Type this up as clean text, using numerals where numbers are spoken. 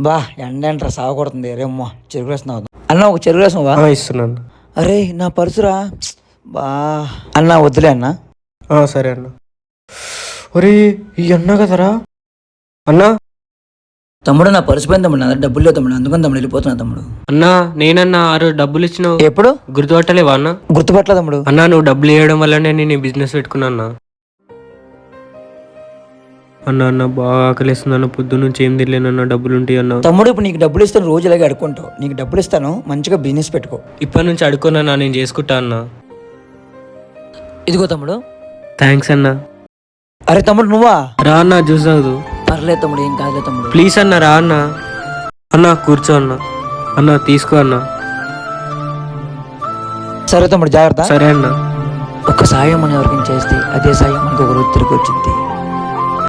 బా ఎండ ఎంట్రా సాగకూడుతుంది రేమ్మో చెరుకు రసం తాగుదాం. అన్న ఒక చెరుకు రసం వా. ఇస్తున్నాను. అరే నా పర్సురా. బా అన్న వద్దులే అన్న. సరే అన్న. ఒరే ఈ అన్న కదరా అన్నా. తమ్ముడు నా పర్సు పోయింది తమ్ముడు, నా దగ్గర డబ్బులు లేవు తమ్ముడు, అందుకని తమ్ముడు వెళ్ళిపోతున్నా తమ్ముడు. అన్నా నేనన్నా 6 డబ్బులు ఇచ్చినావు, ఎప్పుడు గుర్తుపట్టలేవా అన్న? గుర్తుపట్టలే తమ్ముడు. అన్నా నువ్వు డబ్బులు ఇవ్వడం వల్లనే నేను ఈ బిజినెస్ పెట్టుకున్నా అన్న. అన్న అన్న బాగా ఆకలిస్తుంది అన్న, పొద్దు నుంచి ఏం తినలేనన్న, డబ్బులు ఉంటాయి అన్న. తమ్ముడు ఇప్పుడు నీకు డబ్బులు ఇస్తాను, రోజు ఇలాగే అడుకుంటావు. నీకు డబ్బులు ఇస్తాను, మంచిగా బిజినెస్ పెట్టుకో. ఇప్పటి నుంచి అడుకోనన్నా, నేను చేసుకుంటా అన్న. ఇదిగో తమ్ముడు. థ్యాంక్స్ అన్న. అరే తమ్ముడు నువ్వా? రా అన్న జ్యూస్ తాగుదు. పర్లేదు తమ్ముడు, ఏం కాదులే తమ్ముడు. ప్లీజ్ అన్న రా అన్న. అన్న కూర్చో అన్న. అన్న తీసుకో అన్న. సరే తమ్ముడు జాగ్రత్త. సరే అన్న. ఒక సాయం మనం ఎవరికైనా చేస్తే అదే సాయం మనకు ఒక రోజు తిరిగి వచ్చింది.